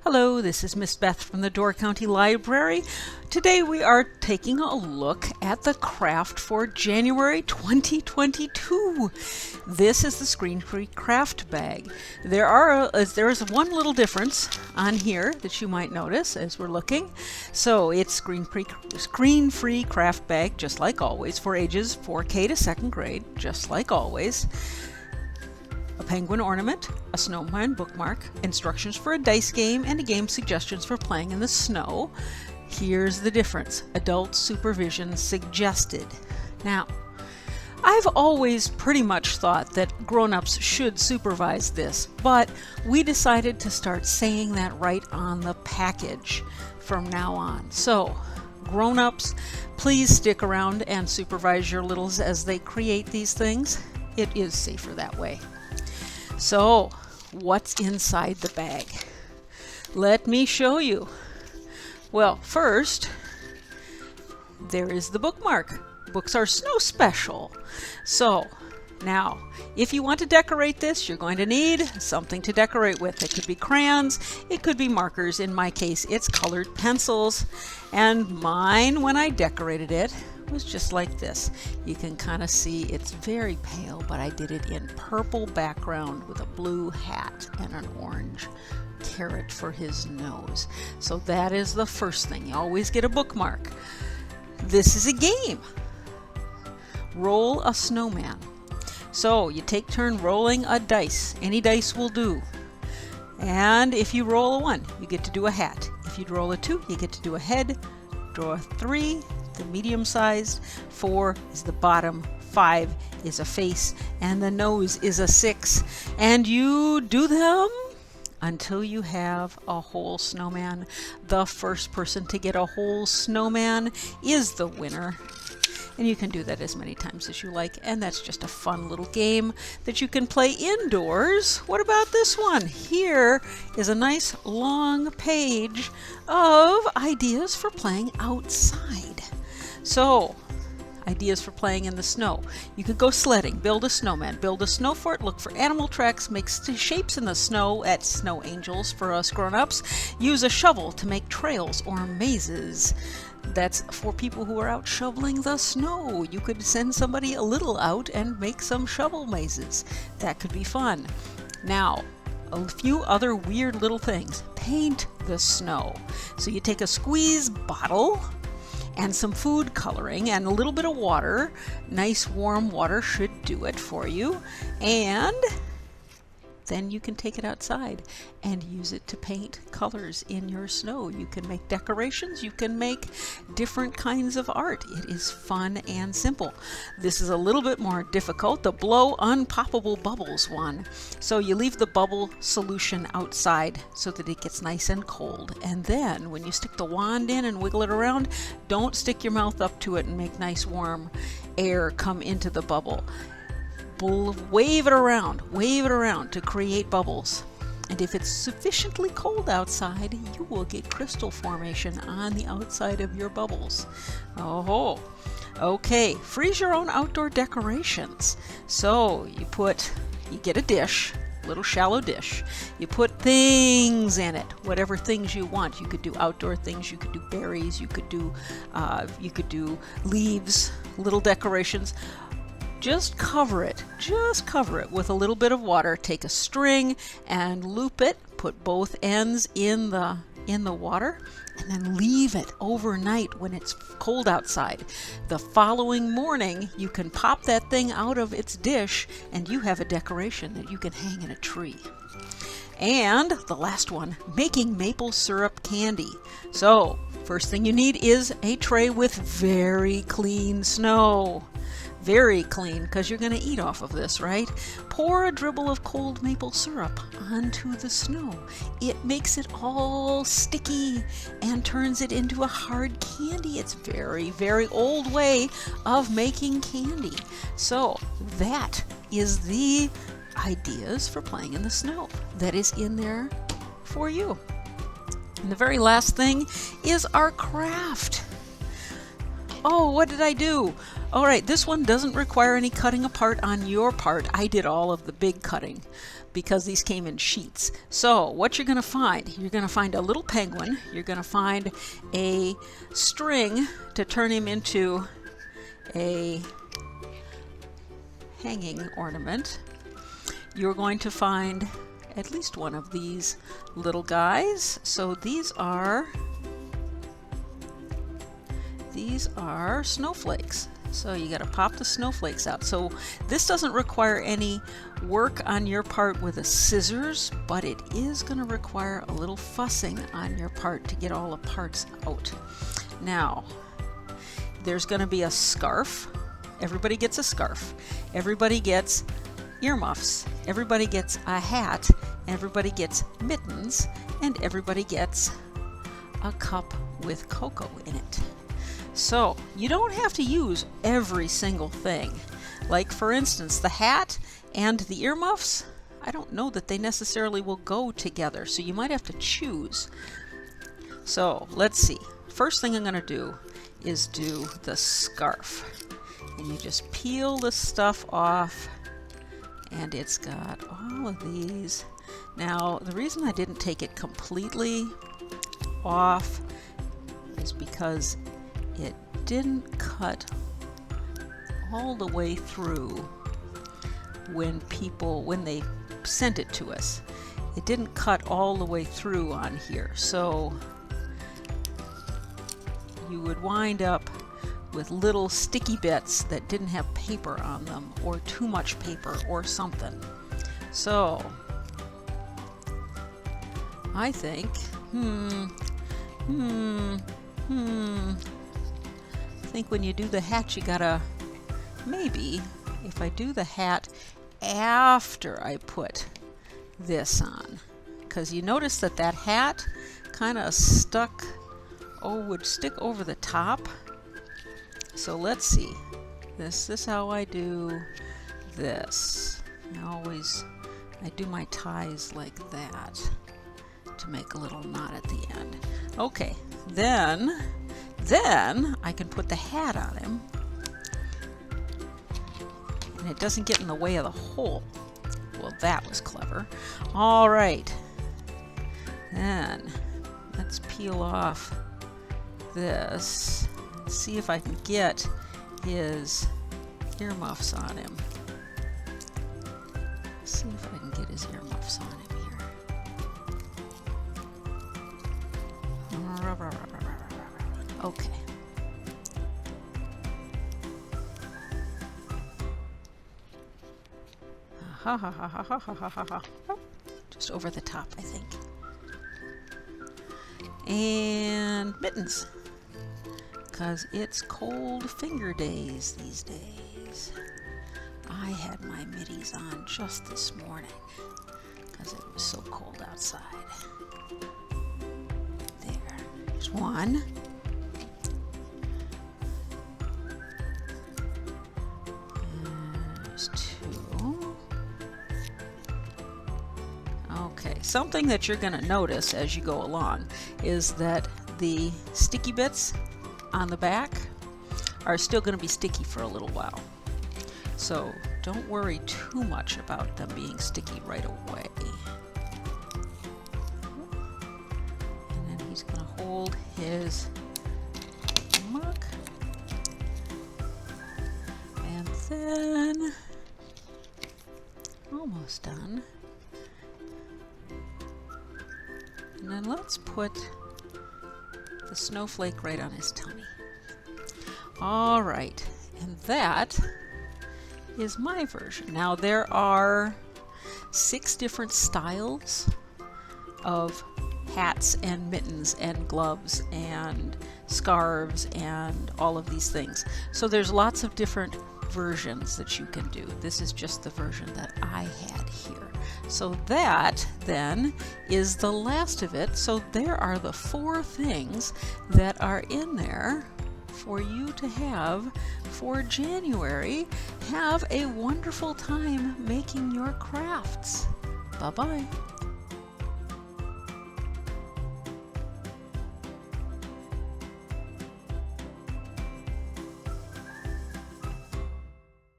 Hello, this is Miss Beth from the Door County Library. Today we are taking a look at the craft for January 2022. This is the Screen Creek craft bag. There is one little difference on here that you might notice as we're looking. So it's screen-free craft bag, just like always, for ages 4K to 2nd grade, just like always. A penguin ornament, a snowman bookmark, instructions for a dice game, and a game suggestions for playing in the snow. Here's the difference. Adult supervision suggested. Now, I've always pretty much thought that grown-ups should supervise this, but we decided to start saying that right on the package from now on. So, grown-ups, please stick around and supervise your littles as they create these things. It is safer that way. So, what's inside the bag? Let me show you. Well, first, there is the bookmark. Books are snow special. So, now, if you want to decorate this, you're going to need something to decorate with. It could be crayons, it could be markers. In my case, it's colored pencils. And mine, when I decorated it, was just like this. You can kind of see it's very pale, but I did it in purple background with a blue hat and an orange carrot for his nose. So that is the first thing. You always get a bookmark. This is a game. Roll a snowman. So you take turn rolling a dice. Any dice will do. And if you roll a 1, you get to do a hat. If you roll a 2, you get to do a head. Draw a 3, the medium sized, 4 is the bottom, 5 is a face, and the nose is a 6. And you do them until you have a whole snowman. The first person to get a whole snowman is the winner. And you can do that as many times as you like, and that's just a fun little game that you can play indoors. What about this one? Here is a nice long page of ideas for playing outside. So, ideas for playing in the snow. You could go sledding, build a snowman, build a snow fort, look for animal tracks, make shapes in the snow at Snow Angels for us grown-ups, use a shovel to make trails or mazes. That's for people who are out shoveling the snow. You could send somebody a little out and make some shovel mazes. That could be fun. Now, a few other weird little things. Paint the snow. So you take a squeeze bottle and some food coloring and a little bit of water. Nice warm water should do it for you. And then you can take it outside and use it to paint colors in your snow. You can make decorations, you can make different kinds of art. It is fun and simple. This is a little bit more difficult, the blow unpoppable bubbles one. So you leave the bubble solution outside so that it gets nice and cold. And then when you stick the wand in and wiggle it around, don't stick your mouth up to it and make nice warm air come into the bubble. Wave it around to create bubbles. And if it's sufficiently cold outside, you will get crystal formation on the outside of your bubbles. Oh, okay, freeze your own outdoor decorations. So you get a dish, little shallow dish. You put things in it, whatever things you want. You could do outdoor things, you could do berries, you could do leaves, little decorations. Just cover it with a little bit of water. Take a string and loop it, put both ends in the water, and then leave it overnight when it's cold outside. The following morning, you can pop that thing out of its dish and you have a decoration that you can hang in a tree. And the last one, making maple syrup candy. So, first thing you need is a tray with very clean snow. Very clean, because you're going to eat off of this, right? Pour a dribble of cold maple syrup onto the snow. It makes it all sticky and turns it into a hard candy. It's very, very old way of making candy. So that is the ideas for playing in the snow that is in there for you. And the very last thing is our craft. Oh, what did I do? All right, this one doesn't require any cutting apart on your part. I did all of the big cutting because these came in sheets. So what you're going to find a little penguin. You're going to find a string to turn him into a hanging ornament. You're going to find at least one of these little guys. So these are snowflakes. So you got to pop the snowflakes out. So this doesn't require any work on your part with a scissors, but it is going to require a little fussing on your part to get all the parts out. Now, there's going to be a scarf. Everybody gets a scarf. Everybody gets earmuffs. Everybody gets a hat. Everybody gets mittens. And everybody gets a cup with cocoa in it. So you don't have to use every single thing. Like for instance, the hat and the earmuffs, I don't know that they necessarily will go together, so you might have to choose. So let's see. First thing I'm going to do is do the scarf. And you just peel the stuff off, and it's got all of these. Now, the reason I didn't take it completely off is because it didn't cut all the way through when they sent it to us. It didn't cut all the way through on here, so you would wind up with little sticky bits that didn't have paper on them, or too much paper or something. So I think I think when you do the hat, you gotta, maybe if I do the hat after I put this on, because you notice that that hat kind of would stick over the top. So let's see. This is how I do this. I do my ties like that to make a little knot at the end. Okay, then I can put the hat on him, and it doesn't get in the way of the hole. Well, that was clever. All right, then let's peel off this and see if I can get his earmuffs on him. See if I can get his earmuffs on him here. Okay. Just over the top, I think. And mittens, because it's cold finger days these days. I had my middies on just this morning because it was so cold outside. There's one. There's two. Okay, something that you're going to notice as you go along is that the sticky bits on the back are still going to be sticky for a little while. So don't worry too much about them being sticky right away. And then he's going to hold his mug. And then, almost done. And then let's put the snowflake right on his tummy. All right, and that is my version. Now there are 6 different styles of hats and mittens and gloves and scarves and all of these things. So there's lots of different versions that you can do. This is just the version that I had here. So that then is the last of it. So there are the 4 things that are in there for you to have for January. Have a wonderful time making your crafts. Bye-bye.